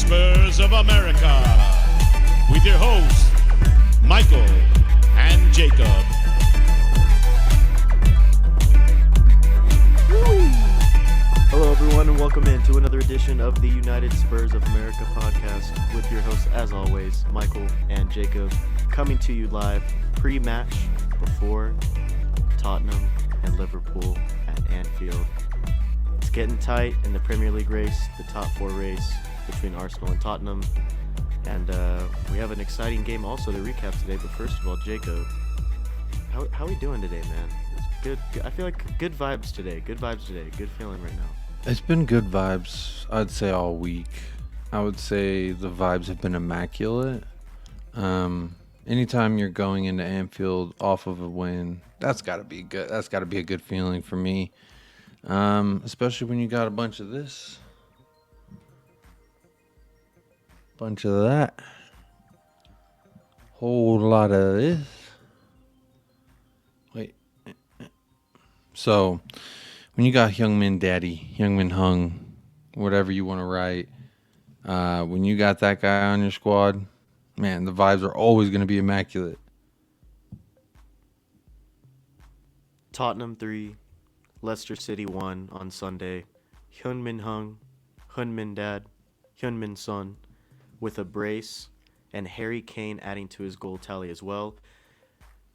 Spurs of America, with your hosts, Michael and Jacob. Hello, everyone, and welcome in to another edition of the United Spurs of America podcast with your hosts, as always, Michael and Jacob, coming to you live pre-match before Tottenham and Liverpool at Anfield. It's getting tight in the Premier League race, the top four race between Arsenal and Tottenham, and we have an exciting game also to recap today. But first of all, Jacob, how are we doing today, man? It's good. I feel like good vibes today. Good feeling right now. It's been good vibes, I'd say, all week. I would say the vibes have been immaculate. Anytime you're going into Anfield off of a win, that's got to be good. That's got to be a good feeling for me, especially when you got a bunch of this, bunch of that, whole lot of this. Wait. So, when you got Youngmin Daddy, Youngmin Hung, whatever you want to write, when you got that guy on your squad, man, the vibes are always going to be immaculate. Tottenham 3, Leicester City 1 on Sunday. Hyunmin Hung, Hyunmin Dad, Hyunmin Son with a brace, and Harry Kane adding to his goal tally as well.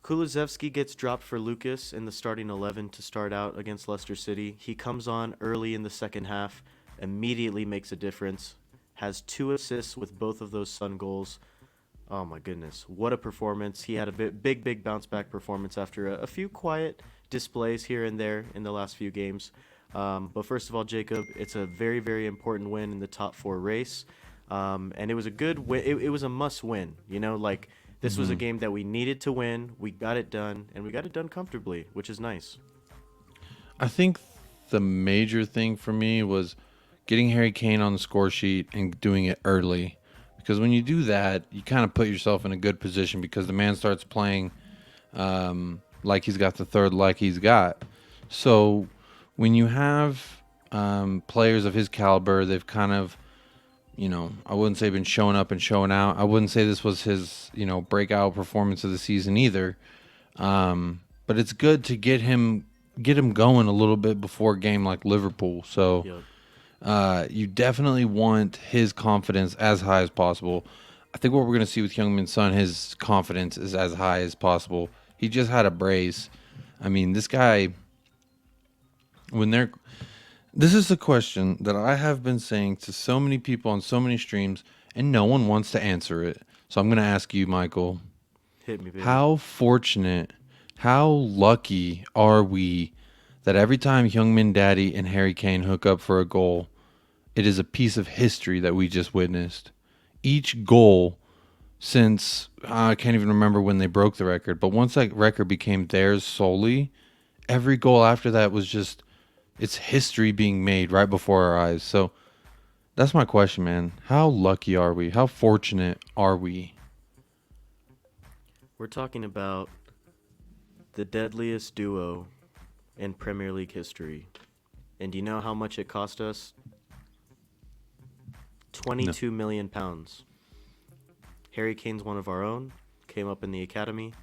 Kulusevski gets dropped for Lucas in the starting 11 to start out against Leicester City. He comes on early in the second half, immediately makes a difference, has 2 assists with both of those Son goals. Oh my goodness, what a performance. He had a big bounce back performance after a few quiet displays here and there in the last few games. But first of all, Jacob, it's a very, very important win in the top 4 race. And it was a good win. It was a must win, you know, like this was a game that we needed to win. We got it done, and we got it done comfortably, which is nice. I think the major thing for me was getting Harry Kane on the score sheet and doing it early. Because when you do that, you kind of put yourself in a good position because the man starts playing like he's got the third leg he's got. So when you have players of his caliber, they've kind of, you know, I wouldn't say been showing up and showing out. I wouldn't say this was his, you know, breakout performance of the season either. But it's good to get him going a little bit before a game like Liverpool. So you definitely want his confidence as high as possible. I think what we're going to see with Youngmin Son, his confidence is as high as possible. He just had a brace. I mean, this guy, this is the question that I have been saying to so many people on so many streams, and no one wants to answer it. So I'm going to ask you, Michael. Hit me, baby. How fortunate, how lucky are we that every time Hyungmin Daddy and Harry Kane hook up for a goal, it is a piece of history that we just witnessed. Each goal since, I can't even remember when they broke the record, but once that record became theirs solely, every goal after that was just, it's history being made right before our eyes. So that's my question, man. How lucky are we? How fortunate are we? We're talking about the deadliest duo in Premier League history. And do you know how much it cost us? 22 million pounds. Harry Kane's one of our own, came up in the academy.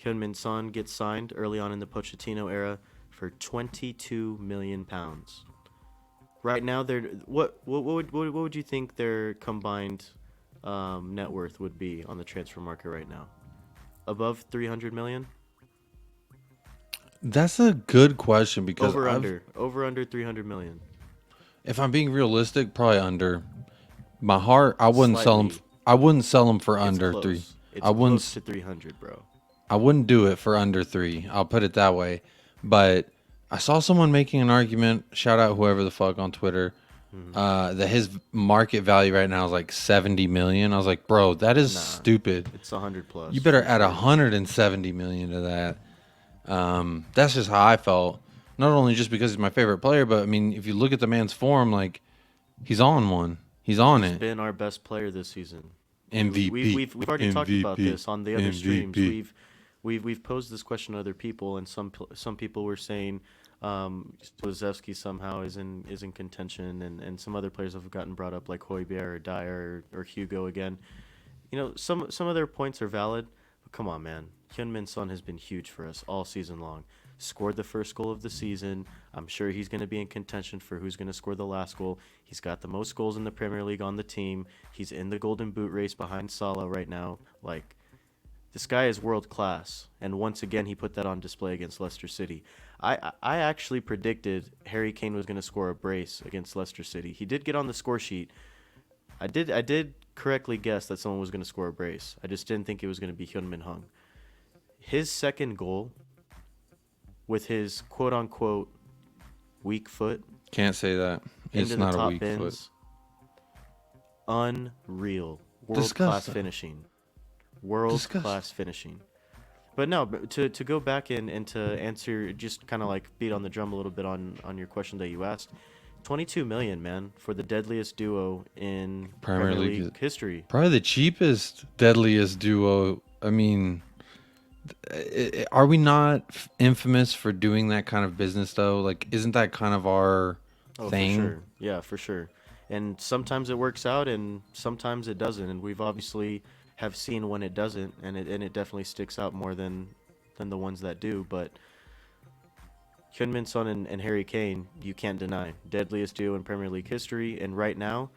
Hyunmin Son gets signed early on in the Pochettino era for 22 million pounds. Right now, what would you think their combined net worth would be on the transfer market right now? Above 300 million? That's a good question because over under 300 million. If I'm being realistic, probably under. My heart, I wouldn't sell him. I wouldn't sell him for under close. 3. It's I wouldn't close to 300, bro. I wouldn't do it for under 3. I'll put it that way. But I saw someone making an argument. Shout out whoever the fuck on Twitter. That his market value right now is like 70 million. I was like, bro, that is stupid. It's 100 plus. You better add 170 million to that. That's just how I felt. Not only just because he's my favorite player, but I mean, if you look at the man's form, like he's on one. He's on it. He's been our best player this season. MVP. We've already talked about this on the other MVP. streams. We've posed this question to other people, and some people were saying Zlazewski somehow is in contention, and some other players have gotten brought up like Højbjerg or Dyer or Hugo again. Some of their points are valid, but come on, man. Hyunmin Son has been huge for us all season long. Scored the first goal of the season. I'm sure he's going to be in contention for who's going to score the last goal. He's got the most goals in the Premier League on the team. He's in the Golden Boot race behind Salah right now. Like, this guy is world class, and once again he put that on display against Leicester City. I actually predicted Harry Kane was going to score a brace against Leicester City. He did get on the score sheet. I did correctly guess that someone was going to score a brace. I just didn't think it was going to be Hyun Min Hung. His second goal, with his quote unquote weak foot, Can't say that. It's into the not a top weak bins, foot. unreal, world class Disgusting. finishing, world class finishing. But no, to go back and to answer, just kind of like beat on the drum a little bit on your question that you asked. 22 million, man, for the deadliest duo in Premier League history. Probably the cheapest, deadliest duo. I mean, are we not infamous for doing that kind of business though? Like, isn't that kind of our thing? For sure. Yeah, for sure. And sometimes it works out, and sometimes it doesn't. And we've obviously have seen when it doesn't, and it definitely sticks out more than the ones that do. But Hyunmin Son and Harry Kane, you can't deny, deadliest duo in Premier League history. And right now,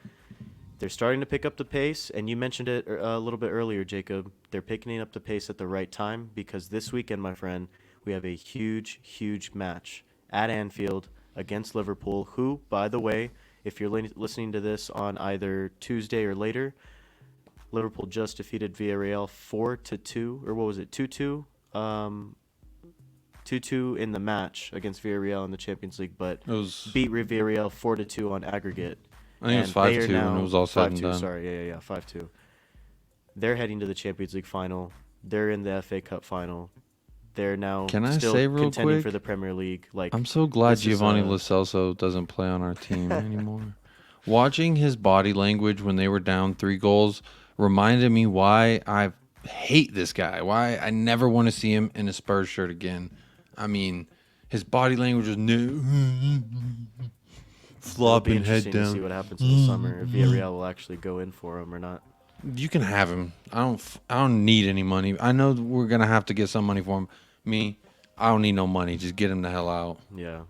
they're starting to pick up the pace. And you mentioned it a little bit earlier, Jacob. They're picking up the pace at the right time, because this weekend, my friend, we have a huge, huge match at Anfield against Liverpool, who, by the way, if you're listening to this on either Tuesday or later, Liverpool just defeated Villarreal 4-2, or what was it, 2-2? 2-2 in the match against Villarreal in the Champions League, but beat Villarreal 4-2 on aggregate. I think it was 5-2 when it was all said and done. Sorry, yeah, 5-2. They're heading to the Champions League final. They're in the FA Cup final. They're now still contending for the Premier League. Like, I'm so glad Giovanni Lo Celso doesn't play on our team anymore. Watching his body language when they were down 3 goals reminded me why I hate this guy. Why I never want to see him in a Spurs shirt again. I mean, his body language was flopping head down. To see what happens in the summer. If Villarreal will actually go in for him or not. You can have him. I don't need any money. I know we're gonna have to get some money for him. I don't need no money. Just get him the hell out. Yeah.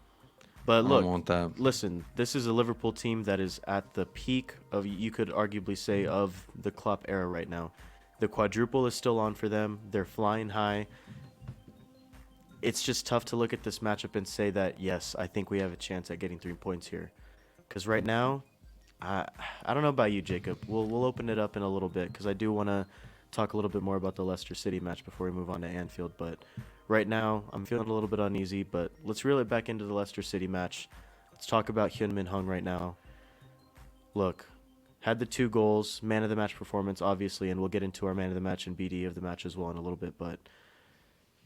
But look, I don't want that. Listen, this is a Liverpool team that is at the peak of, you could arguably say, of the Klopp era right now. The quadruple is still on for them. They're flying high. It's just tough to look at this matchup and say that, yes, I think we have a chance at getting 3 points here. Because right now, I don't know about you, Jacob. We'll open it up in a little bit, because I do want to talk a little bit more about the Leicester City match before we move on to Anfield. But right now, I'm feeling a little bit uneasy. But let's reel it back into the Leicester City match. Let's talk about Hyun Min Hung right now. Look, had the 2 goals, man of the match performance, obviously, and we'll get into our man of the match and BD of the match as well in a little bit. But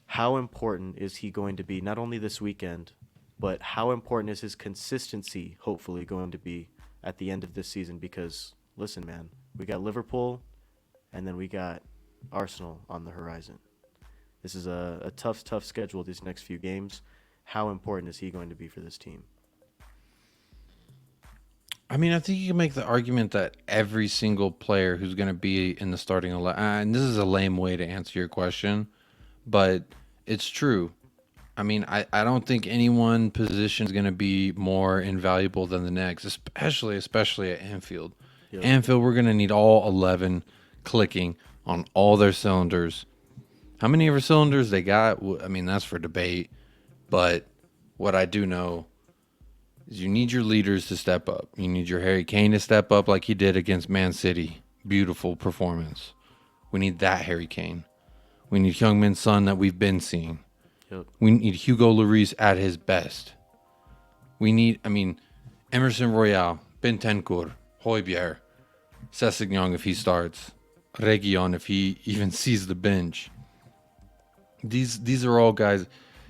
how important is he going to be, not only this weekend, but how important is his consistency, hopefully, going to be at the end of this season? Because, listen, man, we got Liverpool, and then we got Arsenal on the horizon. This is a tough schedule these next few games. How important is he going to be for this team? I mean, I think you can make the argument that every single player who's going to be in the starting 11, and this is a lame way to answer your question, but it's true. I mean, I don't think any one position is going to be more invaluable than the next, especially at Anfield. Yep. Anfield, we're going to need all 11 clicking on all their cylinders. How many of our cylinders they got? I mean, that's for debate. But what I do know is you need your leaders to step up. You need your Harry Kane to step up like he did against Man City. Beautiful performance. We need that Harry Kane. We need Heung-min Son that we've been seeing. Yep. We need Hugo Lloris at his best. We need, Emerson Royale, Bentancur, Højbjerg, Sessegnon if he starts, Reguilon if he even sees the bench. These are all guys,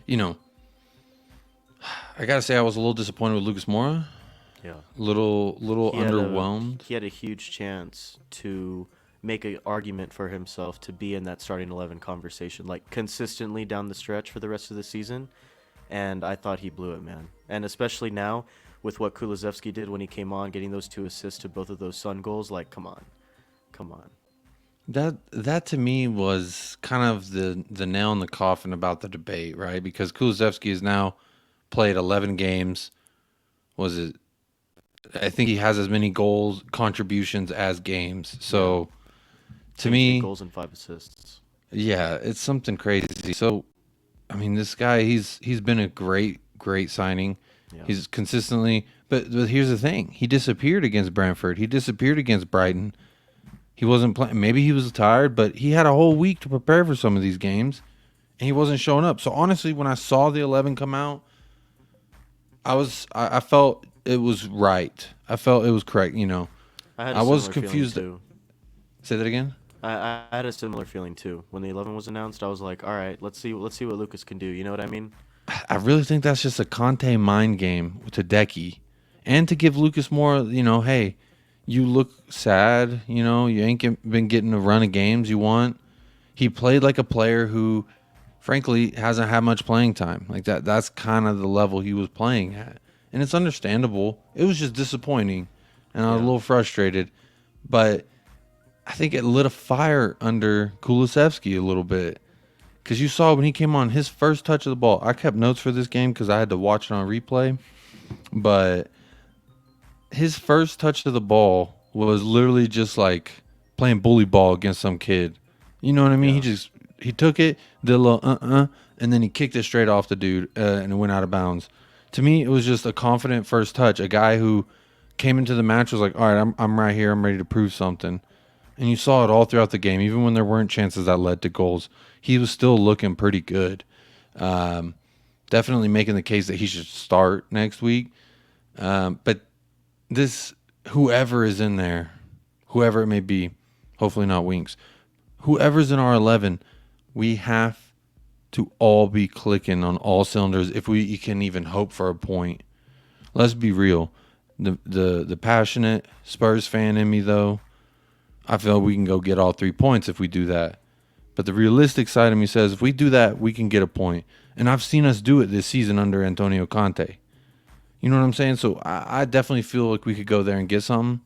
I gotta say I was a little disappointed with Lucas Moura. Yeah. Little underwhelmed. He had a huge chance to make an argument for himself to be in that starting 11 conversation, like consistently down the stretch for the rest of the season. and I thought he blew it, man. And especially now with what Kulusevski did when he came on, getting those 2 assists to both of those Sun goals, like, come on. That to me was kind of the nail in the coffin about the debate, right? Because Kulusevski has now played 11 games. Was it? I think he has as many goals contributions as games. So to 8 me, goals and 5 assists. yeah, it's something crazy. So I mean, this guy, he's been a great signing. Yeah. He's consistently, but here's the thing: he disappeared against Brentford. He disappeared against Brighton. He wasn't playing. Maybe he was tired, but he had a whole week to prepare for some of these games, and he wasn't showing up. So honestly, when I saw the 11 come out, I felt it was right. I felt it was correct. You know, I was confused. Too. Say that again. I had a similar feeling too when the 11 was announced. I was like, all right, let's see what Lucas can do. You know what I mean? I really think that's just a Conte mind game to Decky, and to give Lucas more. You know, hey, you look sad. You know, you ain't been getting a run of games you want. He played like a player who, frankly, hasn't had much playing time. Like that. That's kind of the level he was playing at, and it's understandable. It was just disappointing, and I was a little frustrated, but I think it lit a fire under Kulusevski a little bit. Because you saw when he came on, his first touch of the ball. I kept notes for this game because I had to watch it on replay. But his first touch of the ball was literally just like playing bully ball against some kid. You know what I mean? Yeah. He took it, did a little and then he kicked it straight off the dude and it went out of bounds. To me, it was just a confident first touch. A guy who came into the match was like, all right, I'm right here. I'm ready to prove something. And you saw it all throughout the game, even when there weren't chances that led to goals. He was still looking pretty good. Definitely making the case that he should start next week. But this, whoever is in there, whoever it may be, hopefully not Winks, whoever's in our 11, we have to all be clicking on all cylinders if we can even hope for a point. Let's be real. The passionate Spurs fan in me, though, I feel we can go get all 3 points if we do that. But the realistic side of me says if we do that, we can get a point. And I've seen us do it this season under Antonio Conte. You know what I'm saying? So I definitely feel like we could go there and get something.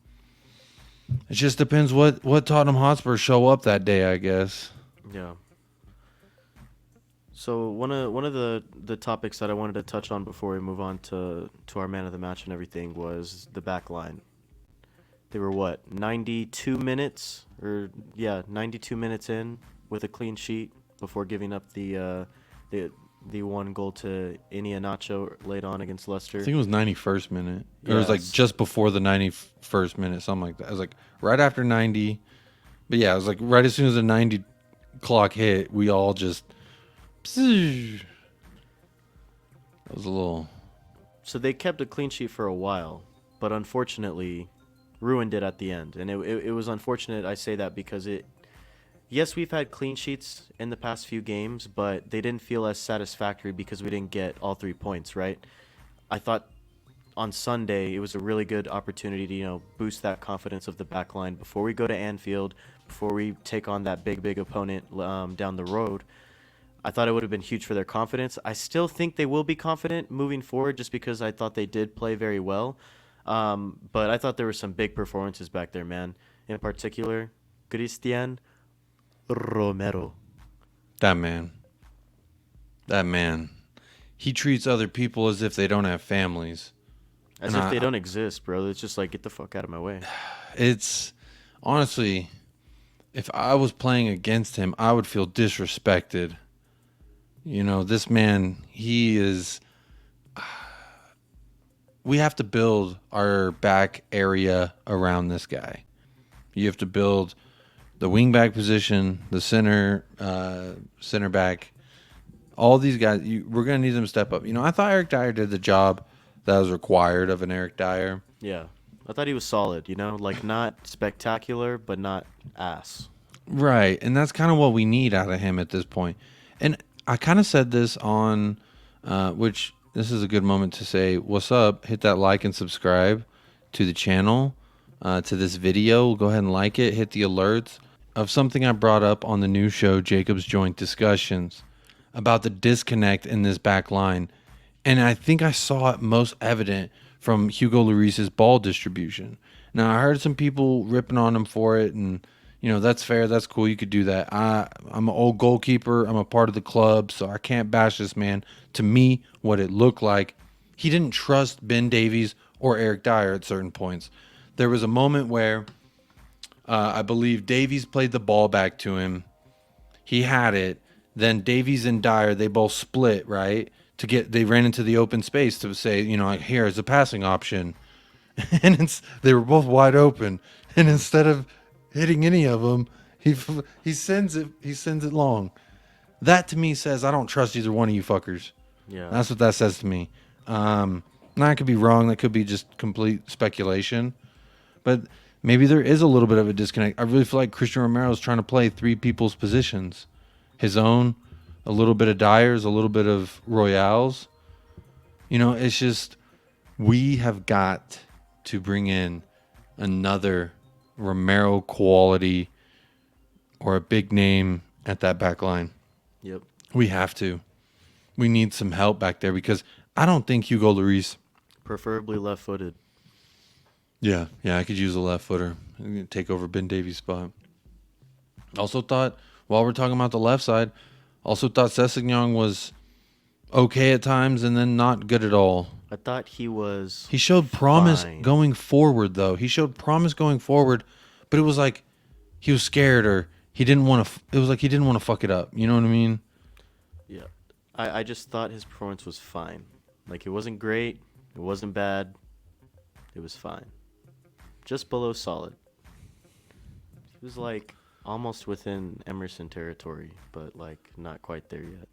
It just depends what Tottenham Hotspur show up that day, I guess. Yeah. So one of the topics that I wanted to touch on before we move on to our man of the match and everything was the back line. They were 92 minutes 92 minutes in with a clean sheet before giving up the 1 goal to Iheanacho late on against Leicester. I think it was 91st minute. Yes. It was like just before the 91st minute, something like that. It was like right after 90. But yeah, it was like right as soon as the 90 clock hit, we all just... That was a little... So they kept a clean sheet for a while, but unfortunately ruined it at the end. And it was unfortunate I say that because yes, we've had clean sheets in the past few games, but they didn't feel as satisfactory because we didn't get all 3 points, right? I thought on Sunday it was a really good opportunity to, boost that confidence of the back line before we go to Anfield, before we take on that big opponent down the road. I thought it would have been huge for their confidence. I still think they will be confident moving forward just because I thought they did play very well. But I thought there were some big performances back there, man. In particular, Christian Romero. That man. He treats other people as if they don't have families. As if they don't exist, bro. It's just like, get the fuck out of my way. It's honestly, if I was playing against him, I would feel disrespected. This man, he is... We have to build our back area around this guy. You have to build the wing back position, the center back. All these guys, we're going to need them to step up. I thought Eric Dyer did the job that was required of an Eric Dyer. Yeah. I thought he was solid, like not spectacular, but not ass. Right. And that's kind of what we need out of him at this point. And I kind of said this on, which this is a good moment to say, what's up? Hit that like and subscribe to the channel, to this video. Go ahead and like it. Hit the alerts of something I brought up on the new show, Jacob's Joint Discussions, about the disconnect in this back line. And I think I saw it most evident from Hugo Lloris's ball distribution. Now, I heard some people ripping on him for it, and, that's fair. That's cool. You could do that. I'm an old goalkeeper. I'm a part of the club, so I can't bash this man. To me, what it looked like, he didn't trust Ben Davies or Eric Dyer at certain points. There was a moment where I believe Davies played the ball back to him. He had it. Then Davies and Dyer, they both split, right? They ran into the open space to say, here's a passing option. And they were both wide open. And instead of hitting any of them, he sends it long. That to me says, I don't trust either one of you fuckers. Yeah. That's what that says to me. Now I could be wrong. That could be just complete speculation. But maybe there is a little bit of a disconnect. I really feel like Christian Romero is trying to play three people's positions. His own, a little bit of Dyer's, a little bit of Royale's. It's just, we have got to bring in another Romero quality or a big name at that back line. Yep. We have to. We need some help back there because I don't think Hugo Lloris. Preferably left-footed. Yeah, I could use a left footer. Take over Ben Davies' spot. Also thought, while we're talking about the left side, Sessegnon was okay at times and then not good at all. I thought he showed promise fine. going forward, though. But it was like he was scared or he didn't want to. It was like he didn't want to fuck it up. You know what I mean? Yeah. I just thought his performance was fine. Like, it wasn't great. It wasn't bad. It was fine. Just below solid. He was like almost within Emerson territory, but like not quite there yet.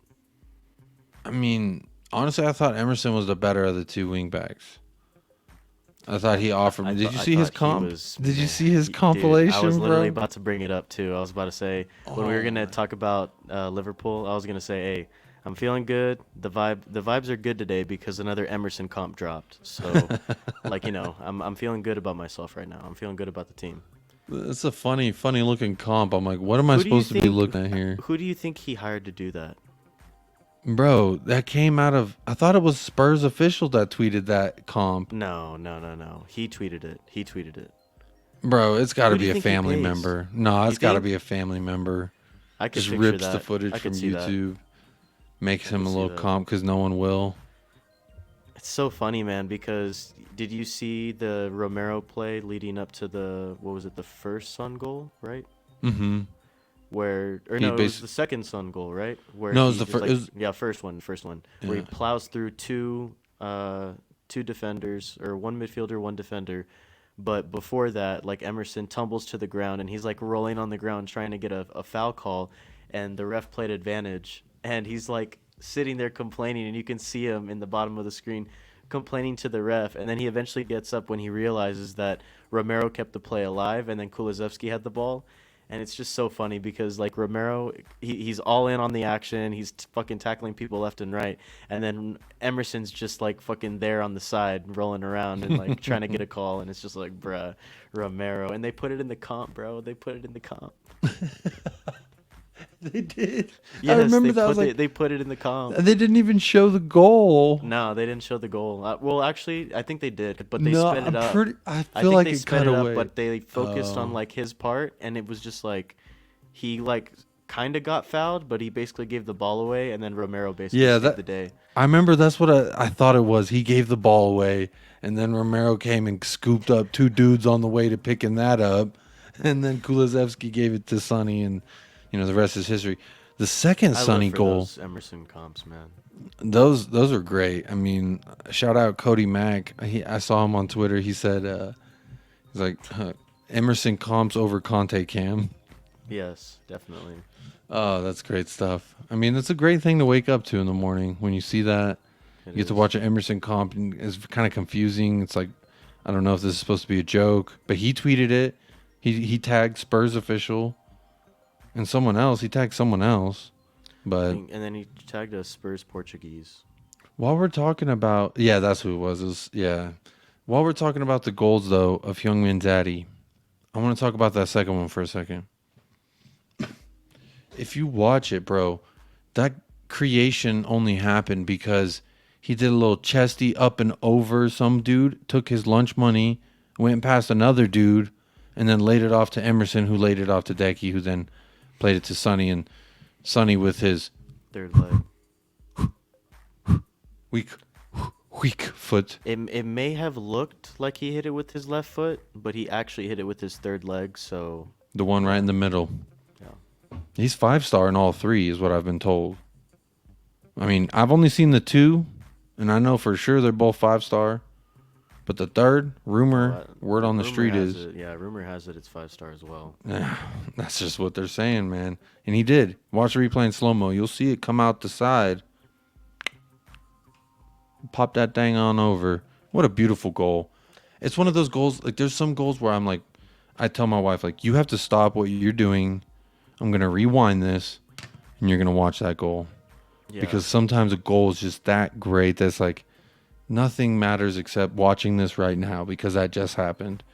I mean, honestly, I thought Emerson was the better of the two wingbacks. I thought he offered me. Did you see his comp? Did you see his compilation, dude, I was literally bro? about to bring it up too. I was about to say when we were gonna talk about Liverpool, I was gonna say, hey, I'm feeling good. The vibes are good today because another Emerson comp dropped. So, I'm feeling good about myself right now. I'm feeling good about the team. It's a funny looking comp. I'm like, what am I supposed to be looking at here? Who do you think he hired to do that? Bro, that came out of. I thought it was Spurs official that tweeted that comp. No. He tweeted it. Bro, it's got to be a he family pays? member. No, it's got to be a family member. I could Just picture rips that. the footage I from could see that. YouTube. Makes him a see little that. comp because no one will. It's so funny, man, because did you see the Romero play leading up to the first Sun goal, right? Mm-hmm. It was the second Sun goal, right? Where No, it was the first. First one, where he plows through two defenders, or one midfielder, one defender. But before that, like, Emerson tumbles to the ground and he's like rolling on the ground trying to get a foul call, and the ref played advantage, and he's like sitting there complaining, and you can see him in the bottom of the screen complaining to the ref, and then he eventually gets up when he realizes that Romero kept the play alive and then Kulusevski had the ball. And it's just so funny because, like, Romero, he's all in on the action. He's fucking tackling people left and right. And then Emerson's just, like, fucking there on the side rolling around and, like, trying to get a call. And it's just like, bruh, Romero. And they put it in the comp, bro. They put it in the comp. They did. Yes, I remember that. They put it in the comp. They didn't even show the goal. No, they didn't show the goal. Well, actually, I think they did, but they No, sped it I'm up. I feel think like they it sped cut it up, away. but they focused on, like, his part, and it was just like he, like, kind of got fouled, but he basically gave the ball away, and then Romero basically saved the day. I remember that's what I thought it was. He gave the ball away, and then Romero came and scooped up two dudes on the way to picking that up, and then Kulusevski gave it to Sonny, and the rest is history. The second Sonny goal, those Emerson comps, man. those are great. I mean, shout out Cody Mack. I saw him on Twitter. He said, he's like, Emerson comps over Conte Cam. Yes, definitely. Oh, that's great stuff. I mean, that's a great thing to wake up to in the morning when you see that. You get to watch an Emerson comp, and it's kind of confusing. It's like, I don't know if this is supposed to be a joke, but he tweeted it. He tagged Spurs official and someone else. He tagged someone else. But And then he tagged a Spurs Portuguese. while we're talking about, yeah, that's who it was. While we're talking about the goals, though, of Heung-min Daddy, I want to talk about that second one for a second. If you watch it, bro, that creation only happened because He did a little chesty up and over. Some dude took his lunch money, went past another dude, and then laid it off to Emerson, who laid it off to Decky, who then played it to Sonny, and Sonny with his Third leg. weak foot. It may have looked like he hit it with his left foot, but he actually hit it with his third leg. So The one right in the middle. yeah. He's 5-star in all three, is what I've been told. I mean, I've only seen the two, and I know for sure they're both 5-star. But the third, word on the street is... rumor has it it's 5-star as well. That's just what they're saying, man. And he did. Watch the replay in slow-mo. You'll see it come out the side. Pop that dang on over. What a beautiful goal. It's one of those goals, like there's some goals where I'm like, I tell my wife, like, you have to stop what you're doing. I'm going to rewind this, and you're going to watch that goal. Yeah. Because sometimes a goal is just that great that's like, nothing matters except watching this right now because that just happened.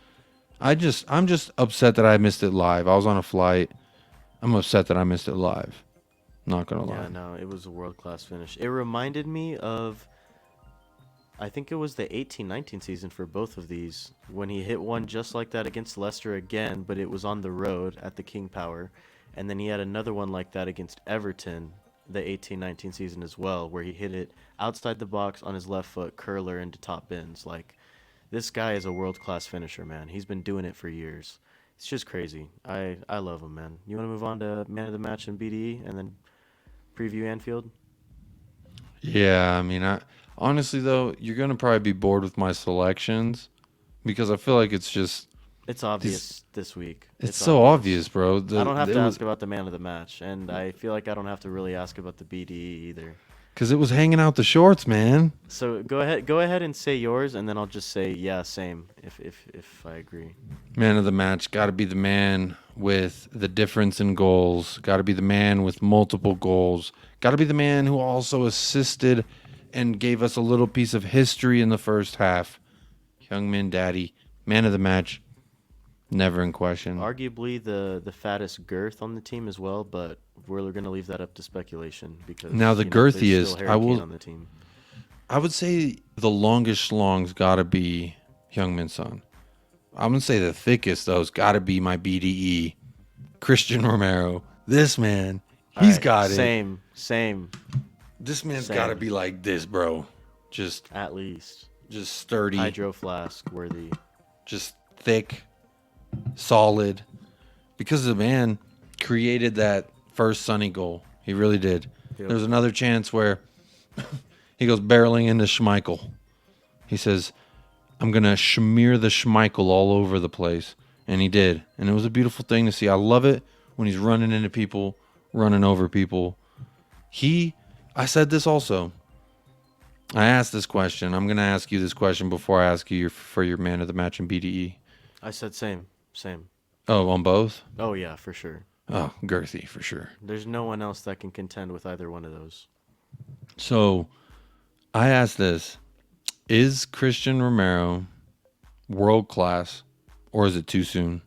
I'm just upset that I missed it live. I was on a flight. I'm upset that I missed it live. Not going to lie. Yeah, no, it was a world-class finish. It reminded me of, I think it was the 18-19 season for both of these, when he hit one just like that against Leicester again, but it was on the road at the King Power. And then he had another one like that against Everton, the 18-19 season as well, where he hit it outside the box on his left foot, curler into top bins. Like, this guy is a world-class finisher, man. He's been doing it for years. It's just crazy. I love him, man. You want to move on to man of the match and BDE and then preview Anfield? Yeah, I mean, honestly, though, you're going to probably be bored with my selections because I feel like it's just... It's obvious this week. It's so obvious, bro. I don't have to ask about the man of the match, and I feel like I don't have to really ask about the BDE either. Because it was hanging out the shorts, man. So go ahead and say yours, and then I'll just say yeah, same if I agree. Man of the match, got to be the man with the difference in goals. Got to be the man with multiple goals. Got to be the man who also assisted and gave us a little piece of history in the first half. Youngmin Daddy, man of the match, never in question. Arguably the fattest girth on the team as well, but we're going to leave that up to speculation because now the there's girthiest, still Harry Kane on the team. I would say the longest schlong's got to be Youngmin Son. I'm gonna say the thickest though's got to be my BDE, Christian Romero. This man, he's got it. Same. This man's got to be like this, bro. Just at least sturdy, hydro flask worthy, just thick, solid. Because the man created that first Sonny goal. He really did. Yep. There's another chance where he goes barreling into Schmeichel. He says, I'm going to smear the Schmeichel all over the place. And he did. And it was a beautiful thing to see. I love it when he's running into people, running over people. I said this also. I asked this question. I'm going to ask you this question before I ask you for your man of the match in BDE. I said same. Oh, on both? Oh, yeah, for sure. Oh, girthy, for sure. There's no one else that can contend with either one of those. So, I asked this. Is Christian Romero world class, or is it too soon?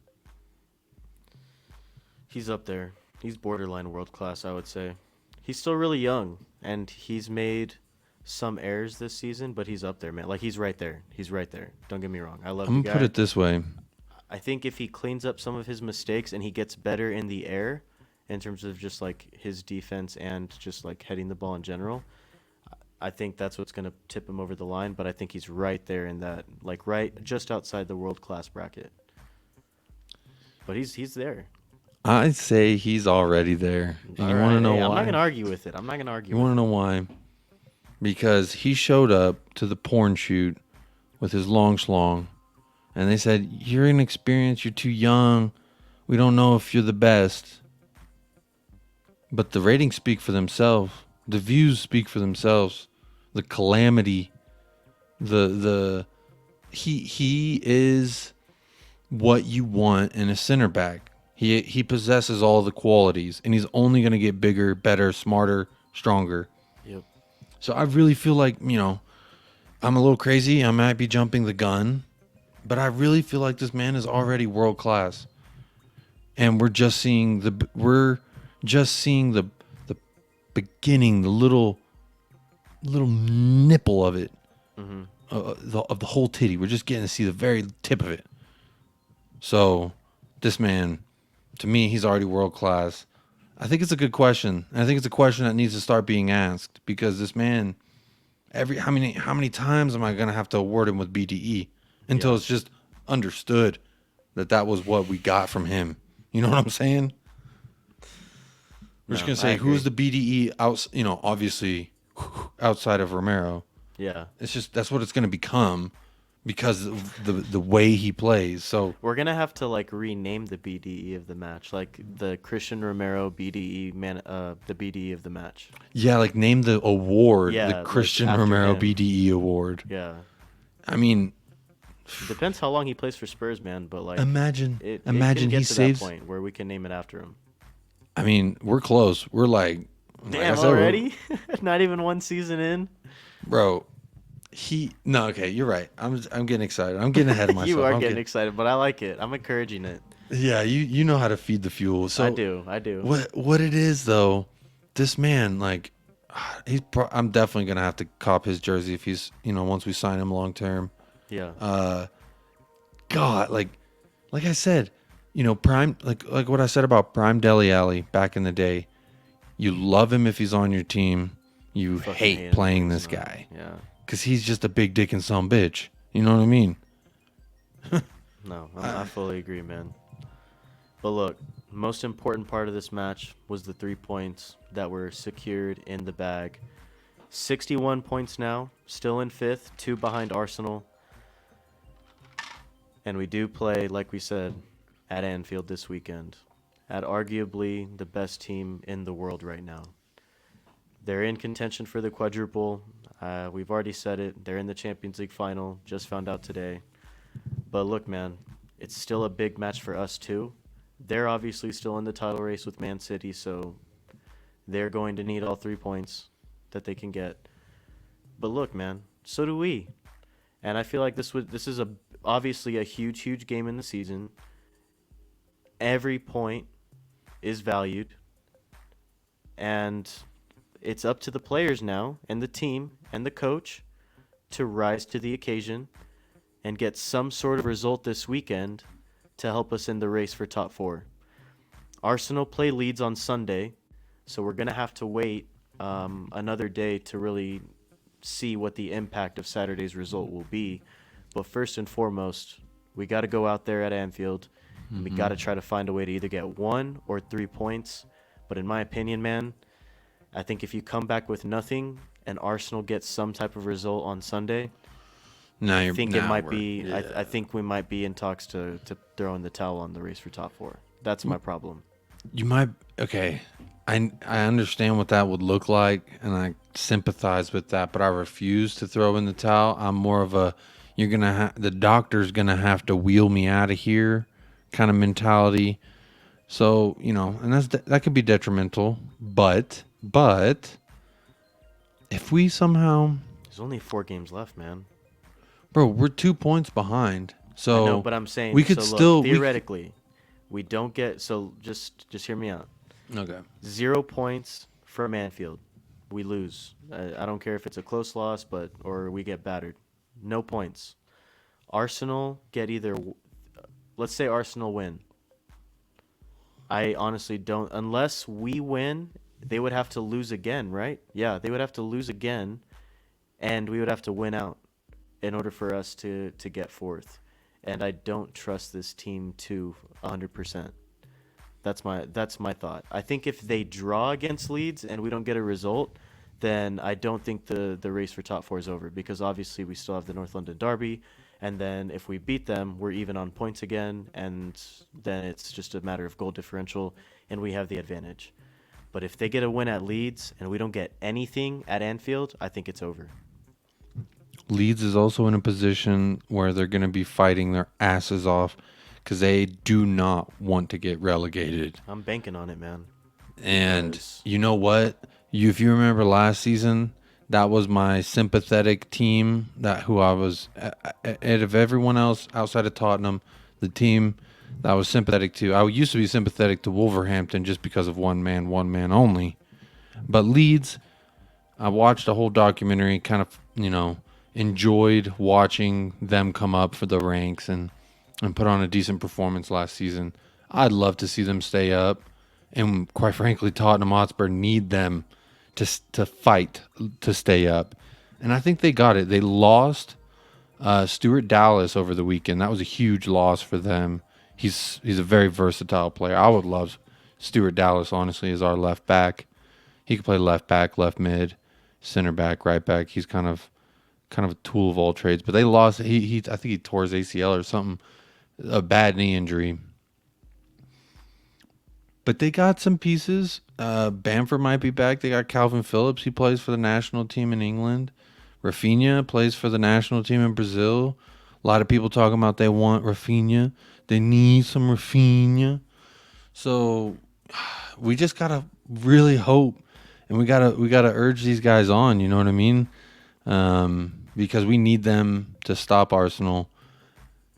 He's up there. He's borderline world class, I would say. He's still really young, and he's made some errors this season, but he's up there, man. Like, he's right there. Don't get me wrong. I love the guy. I'm going to put it this way. I think if he cleans up some of his mistakes and he gets better in the air in terms of just like his defense and just like heading the ball in general, I think that's what's going to tip him over the line. But I think he's right there in that, like right just outside the world class bracket. But he's there. I'd say he's already there. And you want to know why? I'm not going to argue with it. You want to know why? Because he showed up to the porn shoot with his long schlong. And they said, you're inexperienced, you're too young, we don't know if you're the best. But the ratings speak for themselves. The views speak for themselves. The calamity. He is what you want in a center back. He possesses all the qualities, and he's only going to get bigger, better, smarter, stronger. Yep. So I really feel like, I'm a little crazy. I might be jumping the gun. But I really feel like this man is already world class, and we're just seeing the beginning, the little little nipple of it, Mm-hmm. of the whole titty. We're just getting to see the very tip of it. So this man, to me, he's already world class. I think it's a good question. I think it's a question that needs to start being asked because this man, how many times am I gonna have to award him with BDE until Yeah. it's just understood that was what we got from him? You know what I'm saying? We're just No, gonna say I who's the agree. BDE out. You know, obviously outside of Romero. Yeah. It's just that's what it's gonna become because of the way he plays. So We're gonna have to like rename the BDE of the match, like the Christian Romero BDE man, the BDE of the match. yeah, like name the award the Yeah, like Christian after Romero him. BDE award. Yeah. I mean, Depends how long he plays for Spurs, man. But like, imagine it can he get to that saves. point where we can name it after him. I mean, we're close. We're like I Damn, said, already? Not even one season in. bro. No, okay, you're right. I'm getting excited. I'm getting ahead of myself. You are I'm getting excited, but I like it. I'm encouraging it. Yeah, you know how to feed the fuel. So I do. I do. what it is though, this man like I'm definitely gonna have to cop his jersey if he's once we sign him long term. Yeah. God, like I said, Prime like what I said about Prime Dele Alli back in the day. You love him if he's on your team. You Fucking hate him playing when this he's not. guy Yeah. because he's just a big dick and some bitch. You know what I mean? No, I fully agree, man. But look, most important part of this match was the 3 points that were secured in the bag. 61 points now, still in fifth, 2 behind Arsenal. And we do play, like we said, at Anfield this weekend. At arguably the best team in the world right now. They're in contention for the quadruple. We've already said it. They're in the Champions League final. Just found out today. But look, man, it's still a big match for us too. They're obviously still in the title race with Man City, so they're going to need all 3 points that they can get. But look, man, so do we. And I feel like this is obviously a huge game in the season. Every point is valued, and it's up to the players now and the team and the coach to rise to the occasion and get some sort of result this weekend to help us in the race for top 4. Arsenal play Leeds on Sunday, so we're going to have to wait another day to really see what the impact of Saturday's result will be. But first and foremost, we got to go out there at Anfield, and we got to try to find a way to either get 1 or 3 points. But in my opinion, man, I think if you come back with nothing and Arsenal gets some type of result on Sunday, I think I think we might be in talks to throw in the towel on the race for top 4. That's my problem. You might okay. I understand what that would look like, and I sympathize with that, but I refuse to throw in the towel. I'm more of a the doctor's gonna have to wheel me out of here kind of mentality. So and that could be detrimental. But if we somehow, There's only 4 games left, man. bro, we're 2 points behind. So I know, but I'm saying we could so still look, theoretically, we don't get just hear me out. Okay. 0 points from Anfield. We lose. I don't care if it's a close loss, or we get battered. No points. Arsenal get let's say Arsenal win. I honestly don't, unless we win, they would have to lose again, right? Yeah, they would have to lose again, and we would have to win out in order for us to get 4th. And I don't trust this team to 100%. That's my thought. I think if they draw against Leeds and we don't get a result, then I don't think the race for top 4 is over, because obviously we still have the North London derby, and then if we beat them, we're even on points again, and then it's just a matter of goal differential, and we have the advantage. But if they get a win at Leeds and we don't get anything at Anfield, I think it's over. Leeds is also in a position where they're going to be fighting their asses off because they do not want to get relegated. I'm banking on it, man. And you know what? If you remember last season, that was my sympathetic team. Who I was, out of everyone else outside of Tottenham, the team that I was sympathetic to. I used to be sympathetic to Wolverhampton just because of one man only. But Leeds, I watched a whole documentary, kind of, enjoyed watching them come up for the ranks and put on a decent performance last season. I'd love to see them stay up. And quite frankly, Tottenham Hotspur need them to fight to stay up. And I think they got it. They lost Stuart Dallas over the weekend. That was a huge loss for them. He's a very versatile player. I would love Stuart Dallas, honestly, as our left back. He could play left back, left mid, center back, right back. He's kind of a tool of all trades. But they lost. He I think he tore his ACL or something, a bad knee injury. But they got some pieces. Bamford might be back. They got Calvin Phillips. He plays for the national team in England. Rafinha plays for the national team in Brazil. A lot of people talking about they want Rafinha. They need some Rafinha. So we just gotta really hope, and we gotta urge these guys on. You know what I mean? Because we need them to stop Arsenal.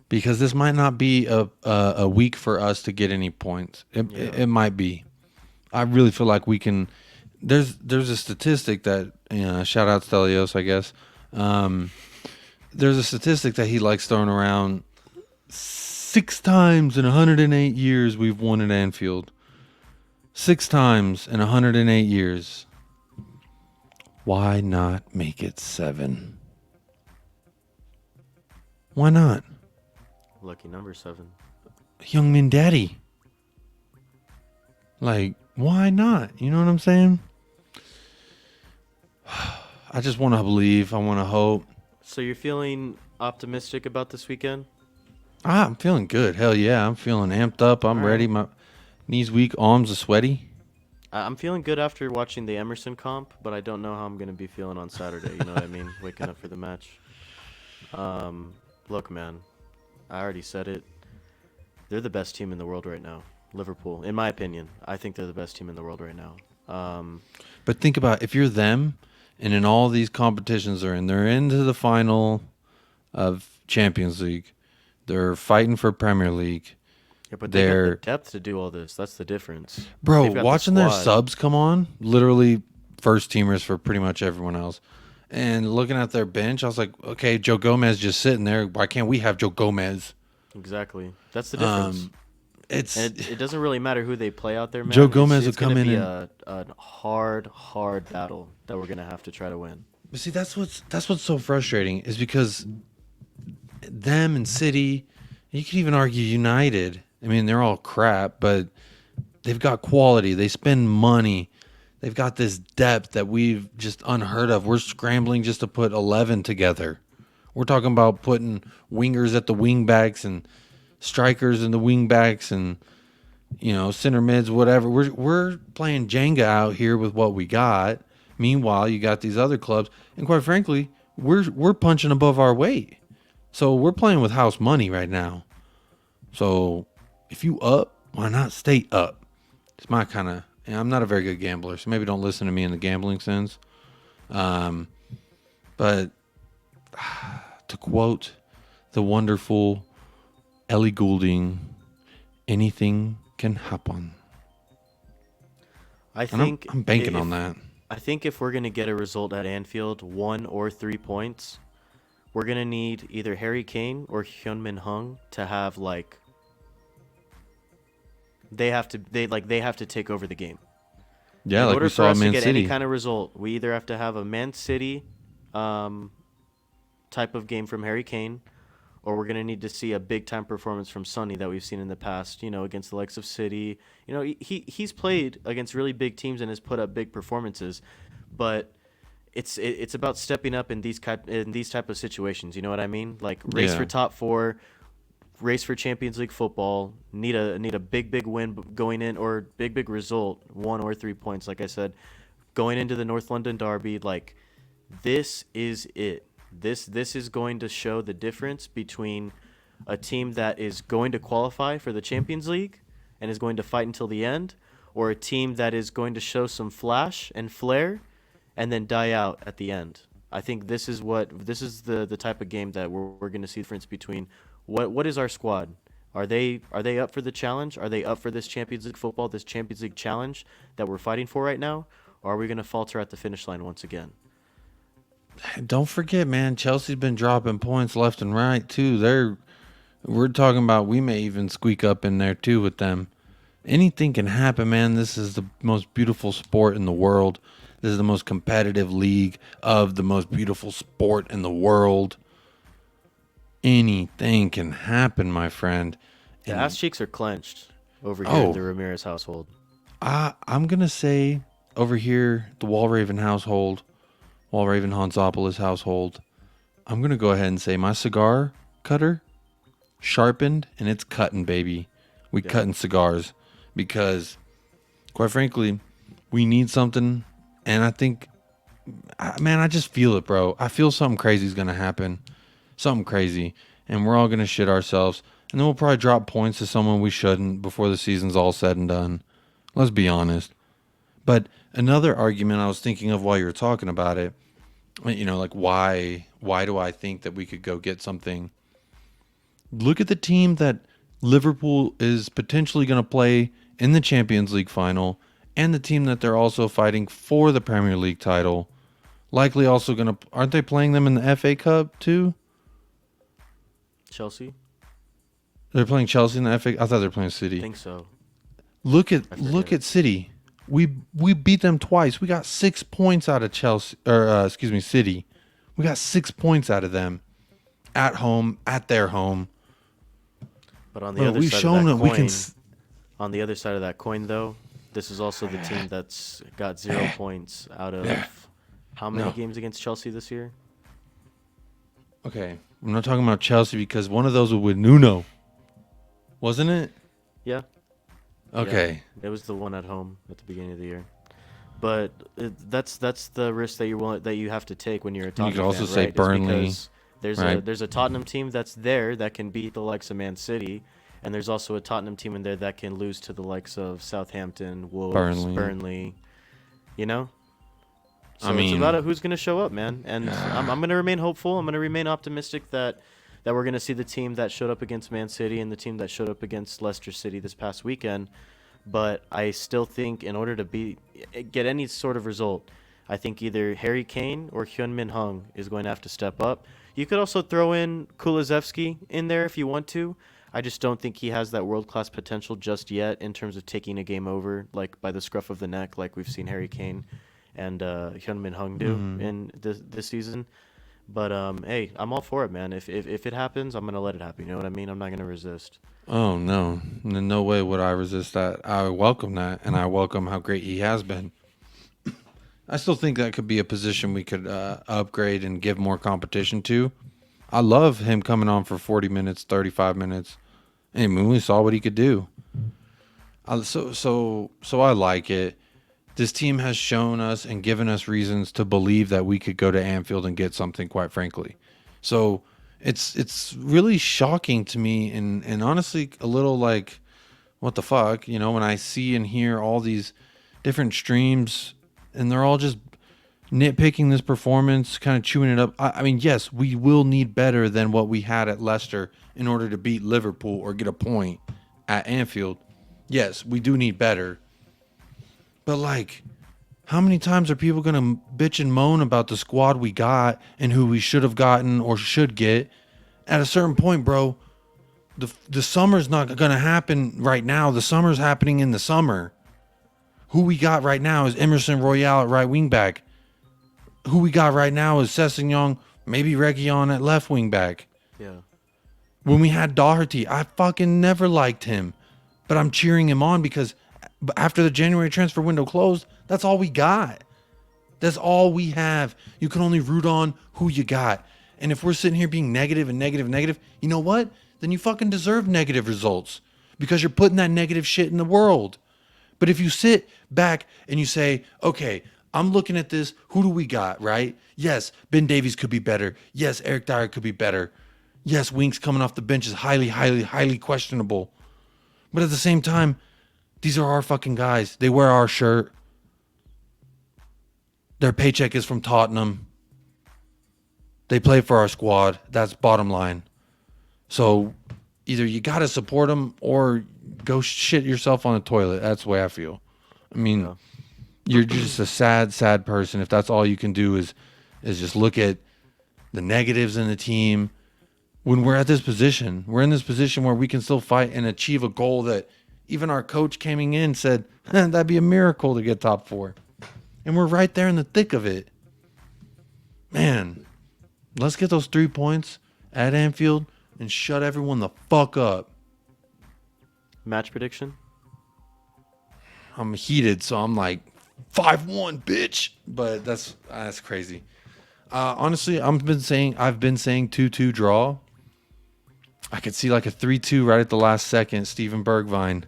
Because this might not be a week for us to get any points. It might be. I really feel like we can. There's a statistic that shout out Stelios, I guess. There's a statistic that he likes throwing around. 6 times in 108 years we've won at Anfield. 6 times in 108 years. Why not make it 7? Why not? Lucky number 7. Youngmin Daddy. Like, why not? You know what I'm saying? I just want to believe. I want to hope. So you're feeling optimistic about this weekend? I'm feeling good. Hell yeah. I'm feeling amped up. I'm ready. My knees weak. Arms are sweaty. I'm feeling good after watching the Emerson comp, but I don't know how I'm going to be feeling on Saturday. You know what I mean? Waking up for the match. Look, man. I already said it. They're the best team in the world right now. Liverpool, in my opinion. I think they're the best team in the world right now. But think about if you're them, and in all these competitions they're into the final of Champions League. They're fighting for Premier League. Yeah, but they got the depth to do all this. That's the difference. Bro, watching their subs come on, literally first teamers for pretty much everyone else. And looking at their bench, I was like, okay, Joe Gomez just sitting there. Why can't we have Joe Gomez? Exactly. That's the difference. It doesn't really matter who they play out there, man. Joe Gomez would come in and a hard battle that we're gonna have to try to win. But see, that's what's so frustrating is because them and City, you could even argue United. I mean, they're all crap, but they've got quality. They spend money. They've got this depth that we've just unheard of. We're scrambling just to put 11 together. We're talking about putting wingers at the wing backs and strikers in the wing backs and center mids, whatever. We're playing Jenga out here with what we got. Meanwhile, you got these other clubs, and quite frankly, we're punching above our weight. So we're playing with house money right now. So if you up, why not stay up? It's my kind of. I'm not a very good gambler, so maybe don't listen to me in the gambling sense. But to quote the wonderful Ellie Goulding, anything can happen. I'm banking on that. I think if we're going to get a result at Anfield, 1 or 3 points, we're going to need either Harry Kane or Hyun-Min Hung to have they have to take over the game. Yeah, like we saw at Man City. In order for us to get any kind of result, we either have to have a Man City type of game from Harry Kane, or we're going to need to see a big-time performance from Sonny that we've seen in the past, against the likes of City. He's played against really big teams and has put up big performances, but it's about stepping up in these type of situations. You know what I mean? Like race for top 4, race for Champions League football. Need a big win going in, or big result, 1 or 3 points. Like I said, going into the North London derby, like this is it. This is going to show the difference between a team that is going to qualify for the Champions League and is going to fight until the end, or a team that is going to show some flash and flair and then die out at the end. I think this is the type of game that we're going to see the difference between what is our squad. Are they up for the challenge? Are they up for this Champions League football, this Champions League challenge that we're fighting for right now? Or are we going to falter at the finish line once again? Don't forget, man, Chelsea's been dropping points left and right, too. We're talking about we may even squeak up in there, too, with them. Anything can happen, man. This is the most beautiful sport in the world. This is the most competitive league of the most beautiful sport in the world. Anything can happen, my friend. The ass cheeks are clenched over here in the Ramirez household. I'm going to say over here, the Walraven household, Walraven Hansopoulos household, I'm going to go ahead and say my cigar cutter sharpened and it's cutting, baby. We cutting cigars because, quite frankly, we need something. And I think, man, I just feel it, bro. I feel something crazy is going to happen. Something crazy. And we're all going to shit ourselves. And then we'll probably drop points to someone we shouldn't before the season's all said and done. Let's be honest. But another argument I was thinking of while you were talking about it, you know, like why do I think that we could go get something? Look at the team that Liverpool is potentially going to play in the Champions League final and the team that they're also fighting for the Premier League title. Likely also going to, aren't they playing them in the FA Cup too? Chelsea? They're playing Chelsea in the FA. I thought they were playing City. I think so. Look at City. We beat them twice. We got 6 points out of City. We got 6 points out of them at home, at their home. But on the other side of that coin, on the other side of that coin, though, this is also the team that's got 0 points out of how many games against Chelsea this year? Okay, I'm not talking about Chelsea because one of those was with Nuno, wasn't it? Yeah. Okay. Yeah, it was the one at home at the beginning of the year. But that's the risk that you have to take when you're a Tottenham fan. You could also say right? Burnley. There's a Tottenham team that's there that can beat the likes of Man City, and there's also a Tottenham team in there that can lose to the likes of Southampton, Wolves, Burnley. You know? So it's about who's going to show up, man. And I'm going to remain hopeful. I'm going to remain optimistic that we're going to see the team that showed up against Man City and the team that showed up against Leicester City this past weekend. But I still think in order to get any sort of result, I think either Harry Kane or Hyun-Min Hung is going to have to step up. You could also throw in Kulusevski in there if you want to. I just don't think he has that world-class potential just yet in terms of taking a game over like by the scruff of the neck like we've seen Harry Kane and Hyun-Min Hung do in this season. But, hey, I'm all for it, man. If it happens, I'm going to let it happen. You know what I mean? I'm not going to resist. Oh, no. In no way would I resist that. I welcome that, and I welcome how great he has been. I still think that could be a position we could upgrade and give more competition to. I love him coming on for 40 minutes, 35 minutes. I mean, we saw what he could do. So I like it. This team has shown us and given us reasons to believe that we could go to Anfield and get something, quite frankly. So it's really shocking to me and honestly a little like, what the fuck, you know, when I see and hear all these different streams and they're all just nitpicking this performance, kind of chewing it up. I mean, yes, we will need better than what we had at Leicester in order to beat Liverpool or get a point at Anfield. Yes, we do need better. But, like, how many times are people going to bitch and moan about the squad we got and who we should have gotten or should get? At a certain point, bro, the summer's not going to happen right now. The summer's happening in the summer. Who we got right now is Emerson Royale at right wing back. Who we got right now is Sessegnon, maybe Reguilon at left wing back. Yeah. When we had Doherty, I fucking never liked him. But I'm cheering him on because after the January transfer window closed, that's all we got. That's all we have. You can only root on who you got. And if we're sitting here being negative and negative and negative, you know what? Then you fucking deserve negative results because you're putting that negative shit in the world. But if you sit back and you say, okay, I'm looking at this, who do we got, right? Yes, Ben Davies could be better. Yes, Eric Dyer could be better. Yes, Winks coming off the bench is highly, highly, highly questionable. But at the same time, these are our fucking guys. They wear our shirt. Their paycheck is from Tottenham. They play for our squad. That's bottom line. So either you got to support them or go shit yourself on the toilet. That's the way I feel. I mean, you're just a sad person if that's all you can do is just look at the negatives in the team. When we're at this position, we're in this position where we can still fight and achieve a goal that even our coach coming in said, that'd be a miracle to get top 4. And we're right there in the thick of it. Man, let's get those 3 points at Anfield and shut everyone the fuck up. Match prediction? I'm heated, so I'm like 5-1, bitch. But that's crazy. Honestly, I've been saying 2-2 draw. I could see like a 3-2 right at the last second. Steven Bergwijn.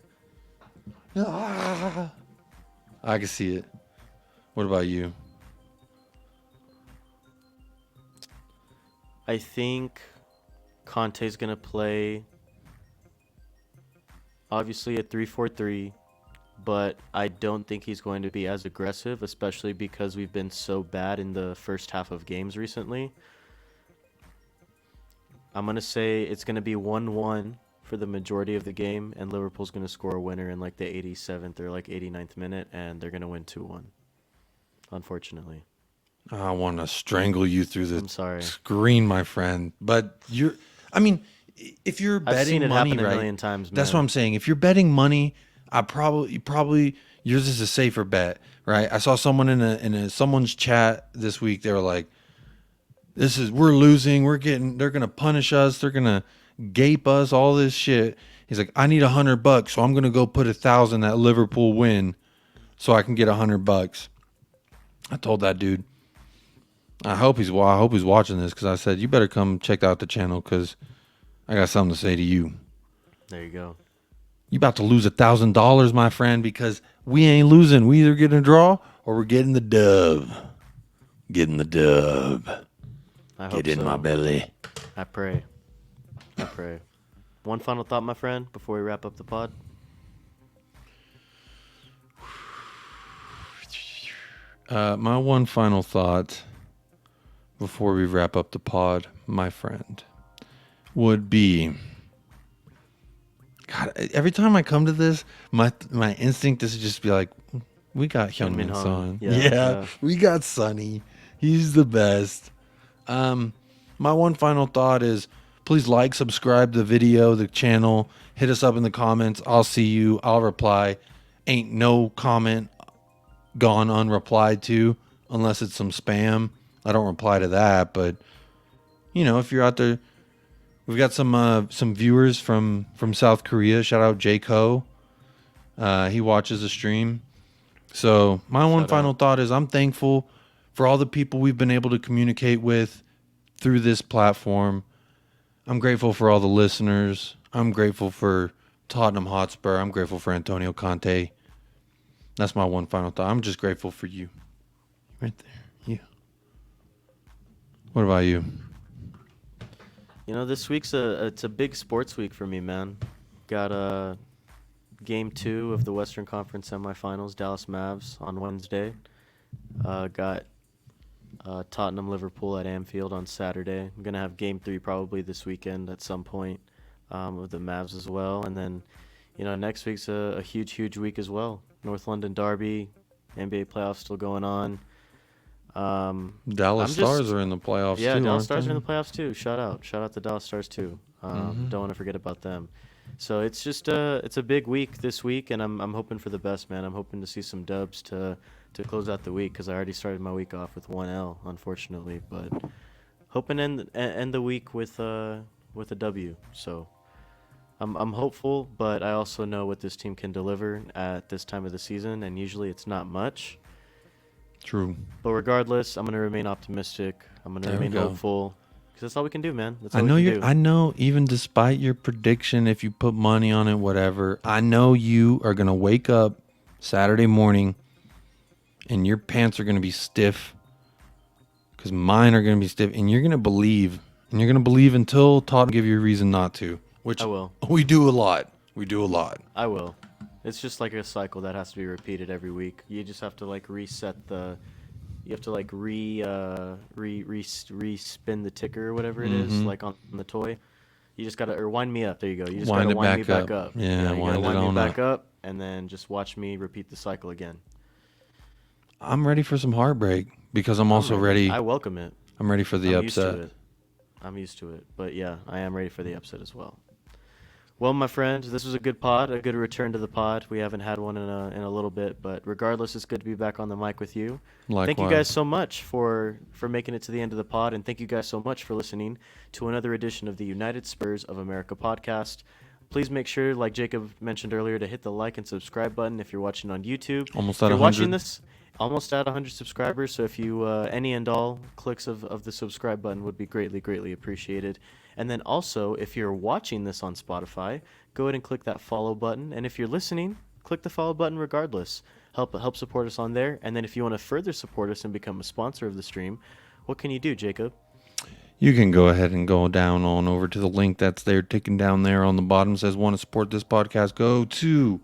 I can see it. What about you? I think Conte's going to play, obviously, a 3-4-3, but I don't think he's going to be as aggressive, especially because we've been so bad in the first half of games recently. I'm going to say it's going to be 1-1 for the majority of the game, and Liverpool's going to score a winner in like the 87th or like 89th minute, and they're going to win 2-1, unfortunately. I want to strangle you through the I'm sorry. screen, my friend. But if you're betting I've seen it money, happen a right? million times, That's man. what I'm saying. If you're betting money, probably yours is a safer bet, right? I saw someone in someone's chat this week. They were like, we're losing. They're going to punish us. They're going to gape us, all this shit. He's like, I need $100, so I'm going to go put 1,000 that Liverpool win so I can get $100. I told that dude, I hope he's watching this, because I said, you better come check out the channel because I got something to say to you. There you go. You about to lose $1,000, my friend, because we ain't losing. We either getting a draw or we're getting the dub. Getting the dub. I hope Get in so. my belly. I pray. One final thought, my friend, before we wrap up the pod. My one final thought before we wrap up the pod, my friend, would be, God, every time I come to this, my instinct is to just be like, we got Hyunmin Son. Yeah, we got Sonny. He's the best. My one final thought is, please like, subscribe the video, the channel. Hit us up in the comments. I'll see you. I'll reply. Ain't no comment gone unreplied to unless it's some spam. I don't reply to that, but if you're out there, we've got some viewers from South Korea. Shout out J Ko. He watches the stream. So my one final thought is, I'm thankful for all the people we've been able to communicate with through this platform. I'm grateful for all the listeners. I'm grateful for Tottenham Hotspur. I'm grateful for Antonio Conte. That's my one final thought. I'm just grateful for you. Right there. You. What about you? This week's it's a big sports week for me, man. Got game 2 of the Western Conference semifinals, Dallas Mavs on Wednesday. Got Tottenham Liverpool at Anfield on Saturday. I'm gonna have game 3 probably this weekend at some point with the Mavs as well. And then, next week's a huge week as well. North London Derby, NBA playoffs still going on. Dallas Stars are in the playoffs too. Yeah, Dallas Stars they? are in the playoffs too. Shout out the Dallas Stars too. Don't want to forget about them. So it's just it's a big week this week, and I'm hoping for the best, man. I'm hoping to see some dubs to close out the week, because I already started my week off with 1-L, unfortunately, but hoping end the week with a W. So I'm hopeful, but I also know what this team can deliver at this time of the season, and usually it's not much. True. But regardless, I'm going to remain optimistic. I'm going to remain hopeful, because that's all we can do, man. That's all we can do. I know, even despite your prediction, if you put money on it, whatever, I know you are going to wake up Saturday morning and your pants are going to be stiff, because mine are going to be stiff, and you're going to believe. And you're going to believe until Tottenham give you a reason not to. Which I will. We do a lot. I will. It's just like a cycle that has to be repeated every week. You just have to reset the. You have to re-spin the ticker or whatever it is, like on the toy. You just gotta wind me up. There you go. You just gotta wind me back up. Yeah, you gotta wind me back up. and then just watch me repeat the cycle again. I'm ready for some heartbreak because I'm also ready. I welcome it. I'm ready for the I'm used to upset. it. I'm used to it. But yeah, I am ready for the upset as well. Well, my friend, this was a good pod, a good return to the pod. We haven't had one in a little bit, but regardless, it's good to be back on the mic with you. Thank you guys Likewise. so much for making it to the end of the pod, and thank you guys so much for listening to another edition of the United Spurs of America podcast. Please make sure, like Jacob mentioned earlier, to hit the like and subscribe button if you're watching on YouTube. Almost If at you're 100. watching this, almost at 100 subscribers, so if you any and all clicks of the subscribe button would be greatly appreciated. And then also, if you're watching this on Spotify, go ahead and click that follow button. And if you're listening, click the follow button regardless. Help support us on there. And then if you want to further support us and become a sponsor of the stream, what can you do, Jacob? You can go ahead and go down on over to the link that's there, ticking down there on the bottom. Says want to support this podcast. Go to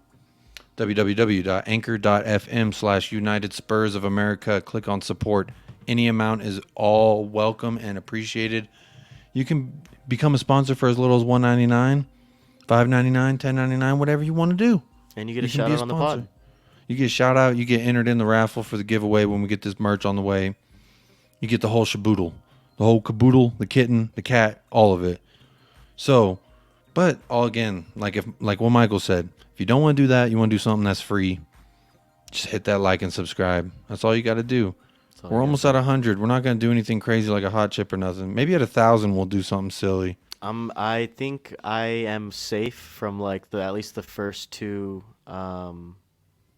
www.anchor.fm/United Spurs of America. Click on support. Any amount is all welcome and appreciated. You can become a sponsor for as little as $1.99, $5.99, $10.99, whatever you want to do. And you get a can shout be out on the pod. You get a shout out. You get entered in the raffle for the giveaway when we get this merch on the way. You get the whole shaboodle, the whole caboodle, the kitten, the cat, all of it. So, but all again, like what Michael said, if you don't want to do that, you want to do something that's free, just hit that like and subscribe. That's all you got to do. We're almost at 100. We're not going to do anything crazy like a hot chip or nothing. Maybe at 1,000 we'll do something silly. I think I am safe from like at least the first two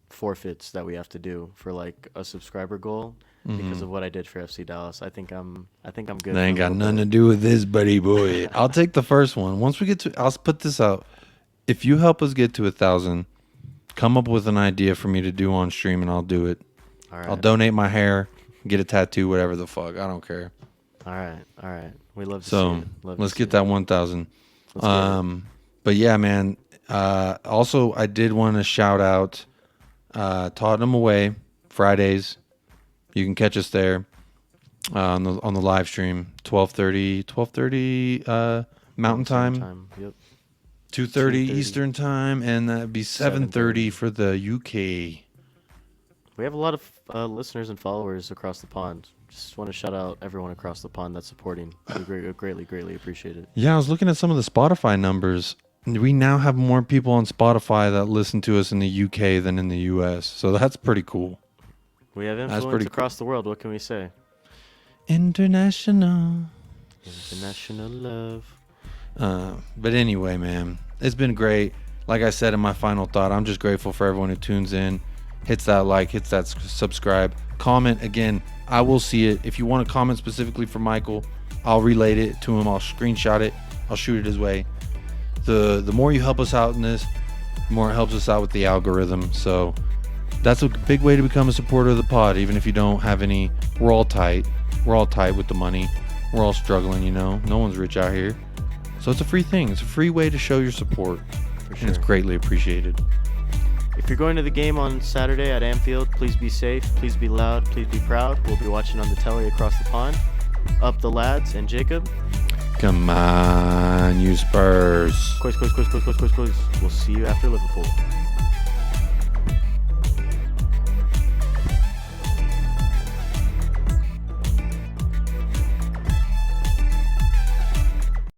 forfeits that we have to do for like a subscriber goal because of what I did for FC Dallas. I think I'm good. That ain't got nothing to do with this, buddy boy. I'll take the first one. Once we get to, I'll put this out. If you help us get to 1,000, come up with an idea for me to do on stream, and I'll do it. All right. I'll donate my hair, get a tattoo, whatever the fuck. I don't care. All right. We love to see So it. let's get that 1,000. Let's get it. But yeah, man. Also, I did want to shout out Tottenham away Fridays. You can catch us there on the live stream 12:30 Mountain Time. Yep. 2:30 2:30 Eastern Time, and that'd be 7:30 for the UK. We have a lot of listeners and followers across the pond. Just want to shout out everyone across the pond that's supporting. We greatly appreciate it. Yeah, I was looking at some of the Spotify numbers. We now have more people on Spotify that listen to us in the UK than in the US, so that's pretty cool. We have pretty influence cool. across the world. What can we say? International love. But anyway, man, it's been great. Like I said in my final thought, I'm just grateful for everyone who tunes in, hits that like, hits that subscribe, comment. Again, I will see it. If you want to comment specifically for Michael, I'll relay it to him. I'll screenshot it. I'll shoot it his way. The more you help us out in this, the more it helps us out with the algorithm. So that's a big way to become a supporter of the pod. Even if you don't have any, we're all tight. We're all tight with the money. We're all struggling, you know. No one's rich out here. So it's a free thing. It's a free way to show your support. For sure. And it's greatly appreciated. If you're going to the game on Saturday at Anfield, please be safe, please be loud, please be proud. We'll be watching on the telly across the pond. Up the lads and Jacob. Come on, you Spurs. Quiz. We'll see you after Liverpool.